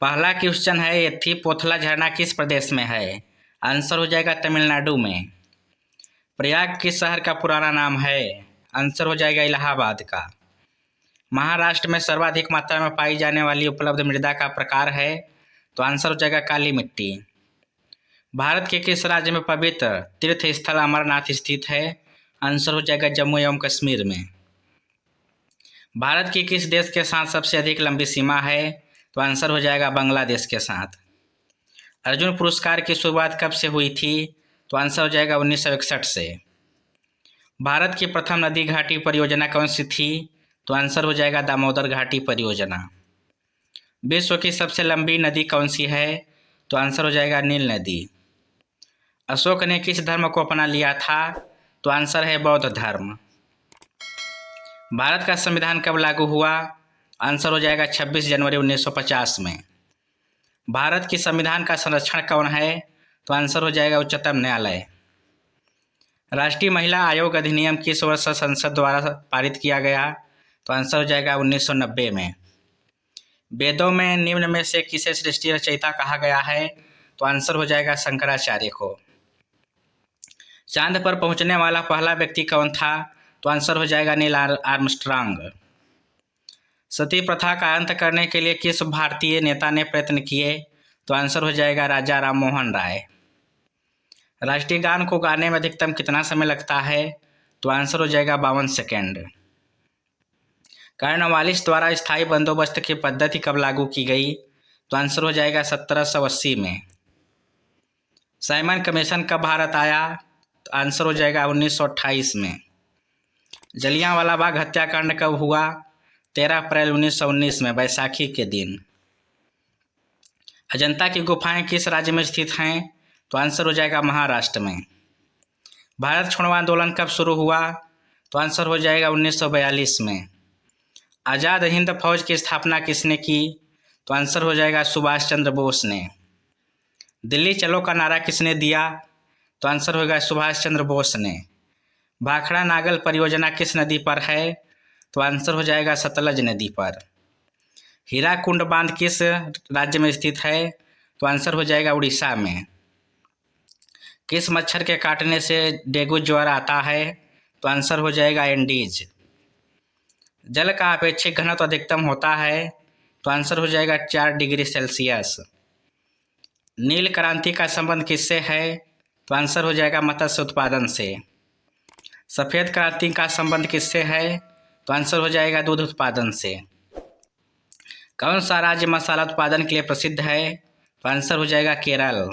पहला क्वेश्चन है एथीपोथला झरना किस प्रदेश में है? आंसर हो जाएगा तमिलनाडु में। प्रयाग किस शहर का पुराना नाम है? आंसर हो जाएगा इलाहाबाद का। महाराष्ट्र में सर्वाधिक मात्रा में पाई जाने वाली उपलब्ध मृदा का प्रकार है? तो आंसर हो जाएगा काली मिट्टी। भारत के किस राज्य में पवित्र तीर्थ स्थल अमरनाथ स्थित है? आंसर हो जाएगा जम्मू एवं कश्मीर में। भारत की किस देश के साथ सबसे अधिक लंबी सीमा है? तो आंसर हो जाएगा बांग्लादेश के साथ। अर्जुन पुरस्कार की शुरुआत कब से हुई थी? तो आंसर हो जाएगा 1961 से। भारत की प्रथम नदी घाटी परियोजना कौन सी थी? तो आंसर हो जाएगा दामोदर घाटी परियोजना। विश्व की सबसे लंबी नदी कौन सी है? तो आंसर हो जाएगा नील नदी। अशोक ने किस धर्म को अपना लिया था? तो आंसर है बौद्ध धर्म। भारत का संविधान कब लागू हुआ? आंसर हो जाएगा 26 जनवरी 1950 में। भारत की संविधान का संरक्षण कौन है? तो आंसर हो जाएगा उच्चतम न्यायालय। राष्ट्रीय महिला आयोग अधिनियम किस वर्ष संसद द्वारा पारित किया गया? तो आंसर हो जाएगा 1990 में। वेदों में निम्न में से किसे सृष्टि रचयिता कहा गया है? तो आंसर हो जाएगा शंकराचार्य को। चांद पर पहुंचने वाला पहला व्यक्ति कौन था? तो आंसर हो जाएगा नील आर्मस्ट्रांग। सती प्रथा का अंत करने के लिए किस भारतीय नेता ने प्रयत्न किए? तो आंसर हो जाएगा राजा राम मोहन राय। राष्ट्रीय गान को गाने में अधिकतम कितना समय लगता है? तो आंसर हो जाएगा 52 सेकेंड। कार्नवालिस द्वारा स्थायी बंदोबस्त की पद्धति कब लागू की गई? तो आंसर हो जाएगा 1780 में। साइमन कमीशन कब भारत आया? तो आंसर हो जाएगा 1928 में। जलियांवाला बाग हत्याकांड कब हुआ? 13 अप्रैल 1919 में, बैसाखी के दिन। अजंता की गुफाएं किस राज्य में स्थित हैं? तो आंसर हो जाएगा महाराष्ट्र में। भारत छोड़ो आंदोलन कब शुरू हुआ? तो आंसर हो जाएगा 1942 में। आज़ाद हिंद फौज की स्थापना किसने की? तो आंसर हो जाएगा सुभाष चंद्र बोस ने। दिल्ली चलो का नारा किसने दिया? तो आंसर होगा सुभाष चंद्र बोस ने। भाखड़ा नागल परियोजना किस नदी पर है? तो आंसर हो जाएगा सतलज नदी पर। हीराकुंड बांध किस राज्य में स्थित है? तो आंसर हो जाएगा उड़ीसा में। किस मच्छर के काटने से डेंगू ज्वर आता है? तो आंसर हो जाएगा एंडीज। जल का अपेक्षिक घनत्व अधिकतम होता है? तो आंसर हो जाएगा 4 डिग्री सेल्सियस। नील क्रांति का संबंध किससे है? तो आंसर हो जाएगा मत्स्य उत्पादन से। सफ़ेद क्रांति का संबंध किससे है? तो आंसर हो जाएगा दूध उत्पादन से। कौन सा राज्य मसाला उत्पादन के लिए प्रसिद्ध है? तो आंसर हो जाएगा केरल।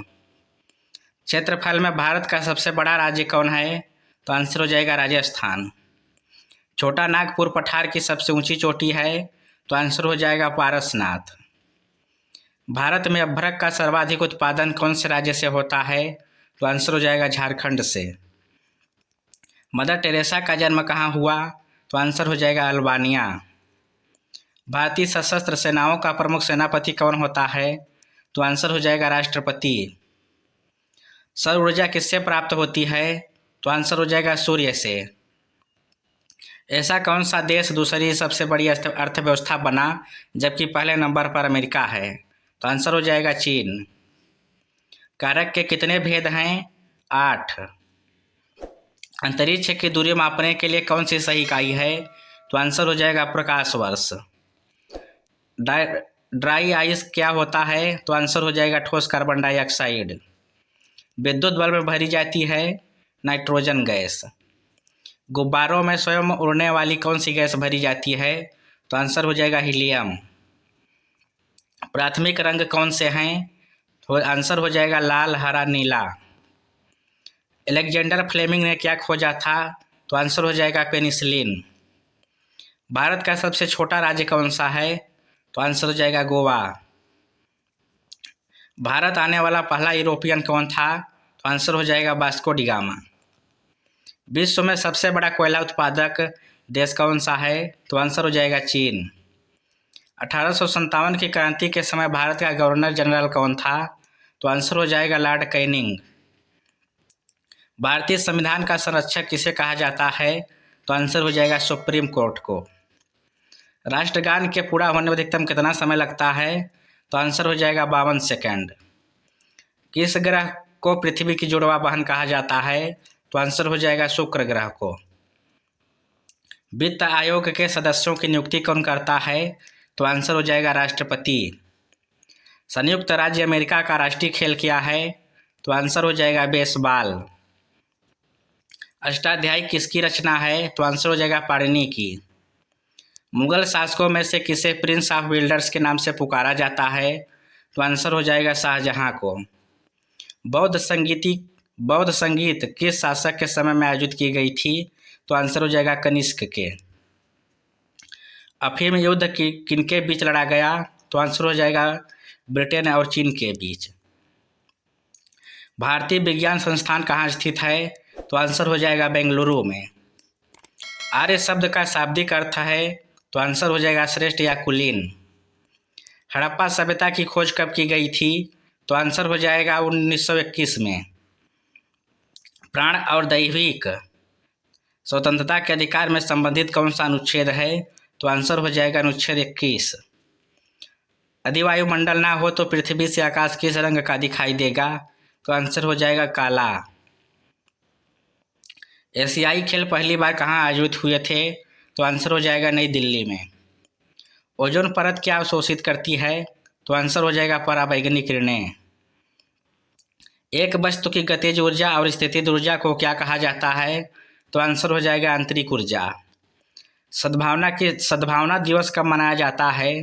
क्षेत्रफल में भारत का सबसे बड़ा राज्य कौन है? तो आंसर हो जाएगा राजस्थान। छोटा नागपुर पठार की सबसे ऊंची चोटी है? तो आंसर हो जाएगा पारसनाथ। भारत में अभ्रक का सर्वाधिक उत्पादन कौन से राज्य से होता है? तो आंसर हो जाएगा झारखंड से। मदर टेरेसा का जन्म कहाँ हुआ? तो आंसर हो जाएगा अल्बानिया। भारतीय सशस्त्र सेनाओं का प्रमुख सेनापति कौन होता है? तो आंसर हो जाएगा राष्ट्रपति। सौर ऊर्जा किससे प्राप्त होती है? तो आंसर हो जाएगा सूर्य से। ऐसा कौन सा देश दूसरी सबसे बड़ी अर्थव्यवस्था बना जबकि पहले नंबर पर अमेरिका है? तो आंसर हो जाएगा चीन। कारक के कितने भेद हैं? 8। अंतरिक्ष की दूरी मापने के लिए कौन सी सही इकाई है? तो आंसर हो जाएगा प्रकाश वर्ष। ड्राई आइस क्या होता है? तो आंसर हो जाएगा ठोस कार्बन डाइऑक्साइड। विद्युत बल्ब में भरी जाती है नाइट्रोजन गैस। गुब्बारों में स्वयं उड़ने वाली कौन सी गैस भरी जाती है? तो आंसर हो जाएगा हीलियम। प्राथमिक रंग कौन से हैं? तो आंसर हो जाएगा लाल, हरा, नीला। अलेक्जेंडर फ्लेमिंग ने क्या खोजा था? तो आंसर हो जाएगा पेनिसिलिन। भारत का सबसे छोटा राज्य कौन सा है? तो आंसर हो जाएगा गोवा। भारत आने वाला पहला यूरोपियन कौन था? तो आंसर हो जाएगा वास्को डी गामा। विश्व में सबसे बड़ा कोयला उत्पादक देश कौन सा है? तो आंसर हो जाएगा चीन। 1857 की क्रांति के समय भारत का गवर्नर जनरल कौन था? तो आंसर हो जाएगा लॉर्ड कैनिंग। भारतीय संविधान का संरक्षक किसे कहा जाता है? तो आंसर हो जाएगा सुप्रीम कोर्ट को। राष्ट्रगान के पूरा होने में अधिकतम कितना समय लगता है? तो आंसर हो जाएगा 52 सेकंड। किस ग्रह को पृथ्वी की जुड़वा बहन कहा जाता है? तो आंसर हो जाएगा शुक्र ग्रह को। वित्त आयोग के सदस्यों की नियुक्ति कौन करता है? तो आंसर हो जाएगा राष्ट्रपति। संयुक्त राज्य अमेरिका का राष्ट्रीय खेल क्या है? तो आंसर हो जाएगा बेसबॉल। अष्टाध्यायी किसकी रचना है? तो आंसर हो जाएगा पाणिनि की। मुगल शासकों में से किसे प्रिंस ऑफ बिल्डर्स के नाम से पुकारा जाता है? तो आंसर हो जाएगा शाहजहां को। बौद्ध संगीत किस शासक के समय में आयोजित की गई थी? तो आंसर हो जाएगा कनिष्क के। अफीम युद्ध किनके बीच लड़ा गया? तो आंसर हो जाएगा ब्रिटेन और चीन के बीच। भारतीय विज्ञान संस्थान कहाँ स्थित है? तो आंसर हो जाएगा बेंगलुरु में। आर्य शब्द का शाब्दिक अर्थ है? तो आंसर हो जाएगा श्रेष्ठ या कुलीन। हड़प्पा सभ्यता की खोज कब की गई थी? तो आंसर हो जाएगा 1921 में। प्राण और दैविक स्वतंत्रता के अधिकार में संबंधित कौन सा अनुच्छेद है? तो आंसर हो जाएगा अनुच्छेद 21। यदि वायुमंडल ना हो तो पृथ्वी से आकाश किस रंग का दिखाई देगा? तो आंसर हो जाएगा काला। एशियाई खेल पहली बार कहाँ आयोजित हुए थे? तो आंसर हो जाएगा नई दिल्ली में। ओजोन परत क्या अवशोषित करती है? तो आंसर हो जाएगा पराबैंगनी किरणें। एक वस्तु की गतिज ऊर्जा और स्थितिज ऊर्जा को क्या कहा जाता है? तो आंसर हो जाएगा आंतरिक ऊर्जा। सद्भावना दिवस कब मनाया जाता है?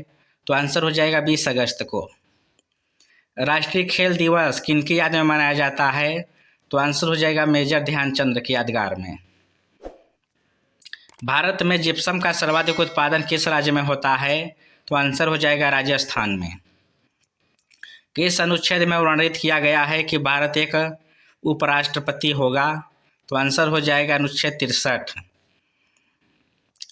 तो आंसर हो जाएगा 20 अगस्त को। राष्ट्रीय खेल दिवस किनकी याद में मनाया जाता है? तो आंसर हो जाएगा मेजर ध्यानचंद की यादगार में। भारत में जिप्सम का सर्वाधिक उत्पादन किस राज्य में होता है? तो आंसर हो जाएगा राजस्थान में। किस अनुच्छेद में वर्णित किया गया है कि भारत एक उपराष्ट्रपति होगा? तो आंसर हो जाएगा अनुच्छेद 63।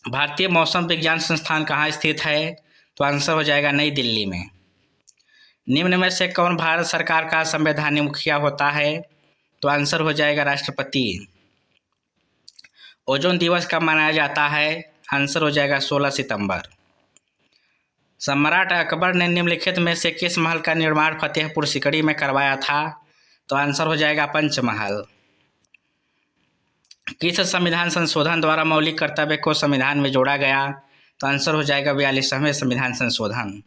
भारतीय मौसम विज्ञान संस्थान कहाँ स्थित है? तो आंसर हो जाएगा नई दिल्ली में। निम्न में से कौन भारत सरकार का संवैधानिक मुखिया होता है? तो आंसर हो जाएगा राष्ट्रपति। ओजोन दिवस कब मनाया जाता है? आंसर हो जाएगा 16 सितंबर। सम्राट अकबर ने निम्नलिखित में से किस महल का निर्माण फतेहपुर सीकरी में करवाया था? तो आंसर हो जाएगा पंचमहल। किस संविधान संशोधन द्वारा मौलिक कर्तव्य को संविधान में जोड़ा गया? तो आंसर हो जाएगा 42वें संविधान संशोधन।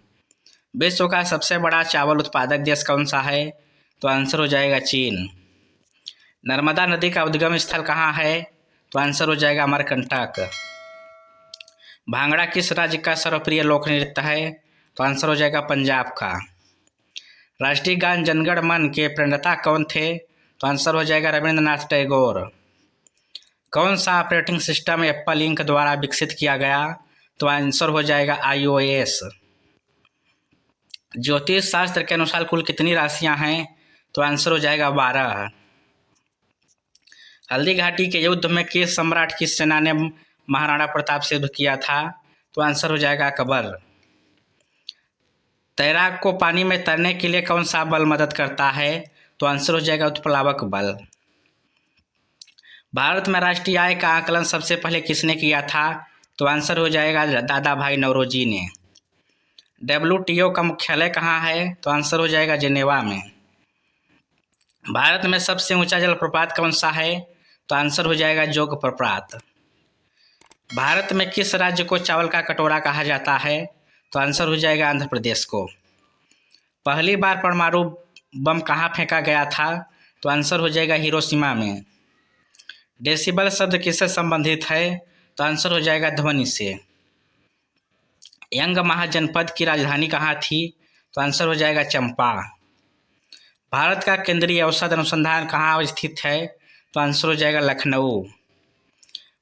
विश्व का सबसे बड़ा चावल उत्पादक देश कौन सा है? तो आंसर हो जाएगा चीन। नर्मदा नदी का उद्गम स्थल कहाँ है? तो आंसर हो जाएगा अमरकंटक। भांगड़ा किस राज्य का सर्वप्रिय लोक नृत्य है? तो आंसर हो जाएगा पंजाब का। राष्ट्रीय गान जनगण मन के प्रणेता कौन थे? तो आंसर हो जाएगा रविंद्रनाथ टैगोर। कौन सा ऑपरेटिंग सिस्टम एप्पल इंक द्वारा विकसित किया गया? तो आंसर हो जाएगा iOS। ज्योतिष शास्त्र के अनुसार कुल कितनी राशियां हैं? तो आंसर हो जाएगा 12। हल्दी घाटी के युद्ध में किस सम्राट की सेना ने महाराणा प्रताप से युद्ध किया था? तो आंसर हो जाएगा अकबर। तैराक को पानी में तैरने के लिए कौन सा बल मदद करता है? तो आंसर हो जाएगा उत्प्लावक बल। भारत में राष्ट्रीय आय का आकलन सबसे पहले किसने किया था? तो आंसर हो जाएगा दादा भाई नौरोजी ने। WTO का मुख्यालय कहाँ है? तो आंसर हो जाएगा जेनेवा में। भारत में सबसे ऊंचा जलप्रपात कौन सा है? तो आंसर हो जाएगा जोग प्रपात। भारत में किस राज्य को चावल का कटोरा कहा जाता है? तो आंसर हो जाएगा आंध्र प्रदेश को। पहली बार परमाणु बम कहाँ फेंका गया था? तो आंसर हो जाएगा हिरोशिमा में। डेसिबल शब्द किससे संबंधित है? तो आंसर हो जाएगा ध्वनि से। यंग महाजनपद की राजधानी कहाँ थी? तो आंसर हो जाएगा चंपा। भारत का केंद्रीय औषध अनुसंधान कहाँ स्थित है? तो आंसर हो जाएगा लखनऊ।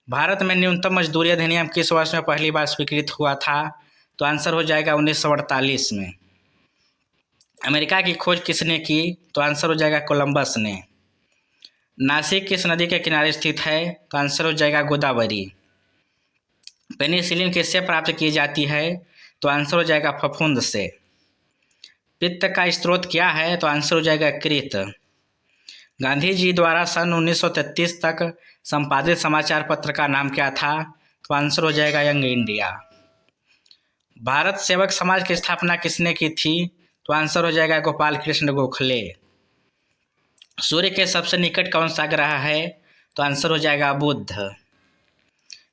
भारत में न्यूनतम मजदूरी अधिनियम किस वर्ष में पहली बार स्वीकृत हुआ था? तो आंसर हो जाएगा 1948 में। अमेरिका की खोज किसने की? तो आंसर हो जाएगा कोलंबस ने। नासिक किस नदी के किनारे स्थित है? तो आंसर हो जाएगा गोदावरी। पेनिसिलिन किससे प्राप्त की जाती है? तो आंसर हो जाएगा फफूंद से। पित्त का स्रोत क्या है? तो आंसर हो जाएगा कृत। गांधी जी द्वारा सन 1933 तक संपादित समाचार पत्र का नाम क्या था? तो आंसर हो जाएगा यंग इंडिया। भारत सेवक समाज की स्थापना किसने की थी? तो आंसर हो जाएगा गोपाल कृष्ण गोखले। सूर्य के सबसे निकट कौन सा ग्रह है? तो आंसर हो जाएगा बुध।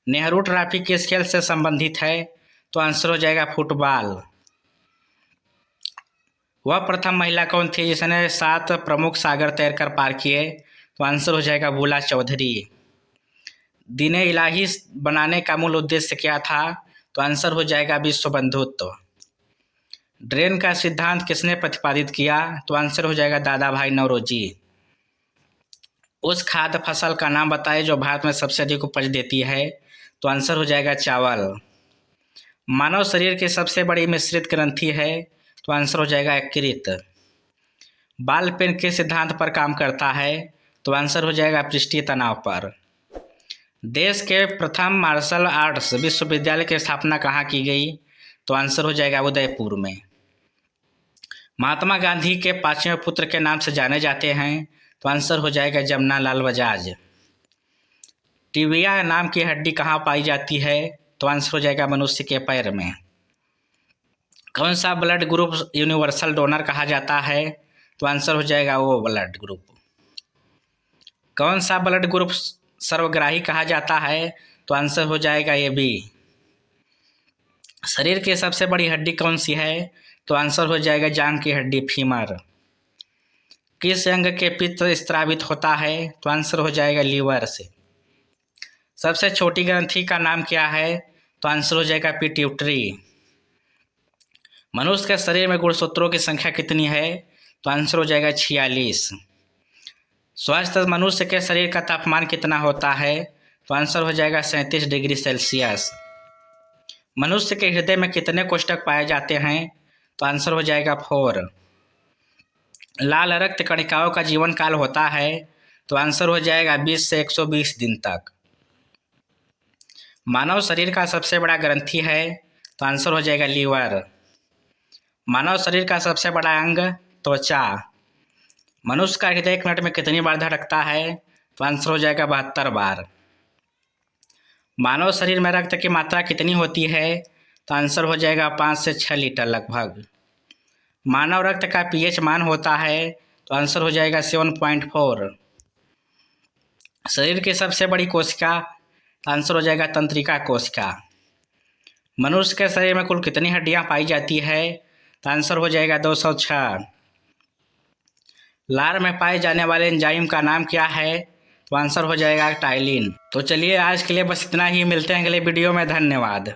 नेहरू ट्रॉफी किस खेल से संबंधित है? तो आंसर हो जाएगा फुटबॉल। वह प्रथम महिला कौन थी जिसने 7 प्रमुख सागर तैरकर पार किए? तो आंसर हो जाएगा बुला चौधरी। दीन इलाही बनाने का मूल उद्देश्य क्या था? तो आंसर हो जाएगा विश्व बंधुत्व। ड्रेन का सिद्धांत किसने प्रतिपादित किया? तो आंसर हो जाएगा दादा भाई नौरोजी। उस खाद्य फसल का नाम बताएं जो भारत में सबसे अधिक उपज देती है? तो आंसर हो जाएगा चावल। मानव शरीर की सबसे बड़ी मिश्रित ग्रंथि है? तो आंसर हो जाएगा यकृत। बॉल पेन किस सिद्धांत पर काम करता है? तो आंसर हो जाएगा पृष्ठीय तनाव पर। देश के प्रथम मार्शल आर्ट्स विश्वविद्यालय की स्थापना कहाँ की गई? तो आंसर हो जाएगा उदयपुर में। महात्मा गांधी के 5वें पुत्र के नाम से जाने जाते हैं? तो आंसर हो जाएगा जमनालाल बजाज। टिबिया नाम की हड्डी कहाँ पाई जाती है? तो आंसर हो जाएगा मनुष्य के पैर में। कौन सा ब्लड ग्रुप यूनिवर्सल डोनर कहा जाता है? तो आंसर हो जाएगा वो ब्लड ग्रुप। कौन सा ब्लड ग्रुप सर्वग्राही कहा जाता है? तो आंसर हो जाएगा ये बी। शरीर की सबसे बड़ी हड्डी कौन सी है? तो आंसर हो जाएगा जांघ की हड्डी फीमर। किस अंग के पित्त स्रावित होता है? तो आंसर हो जाएगा लीवर से। सबसे छोटी ग्रंथि का नाम क्या है? तो आंसर हो जाएगा पिट्यूटरी। मनुष्य के शरीर में गुणसूत्रों की संख्या कितनी है? तो आंसर हो जाएगा 46। स्वस्थ मनुष्य के शरीर का तापमान कितना होता है? तो आंसर हो जाएगा 37 डिग्री सेल्सियस। मनुष्य के हृदय में कितने कोष्ठक पाए जाते हैं? तो आंसर हो जाएगा 4। लाल रक्त कणिकाओं का जीवन काल होता है? तो आंसर हो जाएगा 20 से 120 दिन तक। मानव शरीर का सबसे बड़ा ग्रंथि है? तो आंसर हो जाएगा लीवर। मानव शरीर का सबसे बड़ा अंग त्वचा। मनुष्य का हृदय 1 मिनट में कितनी बार धड़कता है? तो आंसर हो जाएगा 72 बार। मानव शरीर में रक्त की मात्रा कितनी होती है? तो आंसर हो जाएगा 5 से 6 लीटर लगभग। मानव रक्त का पीएच मान होता है? तो आंसर हो जाएगा 7.4। शरीर की सबसे बड़ी कोशिका? तो आंसर हो जाएगा तंत्रिका कोशिका। मनुष्य के शरीर में कुल कितनी हड्डियां पाई जाती है? तो आंसर हो जाएगा 206। लार में पाए जाने वाले एंजाइम का नाम क्या है? तो आंसर हो जाएगा टाइलिन। तो चलिए आज के लिए बस इतना ही, मिलते हैं अगले वीडियो में। धन्यवाद।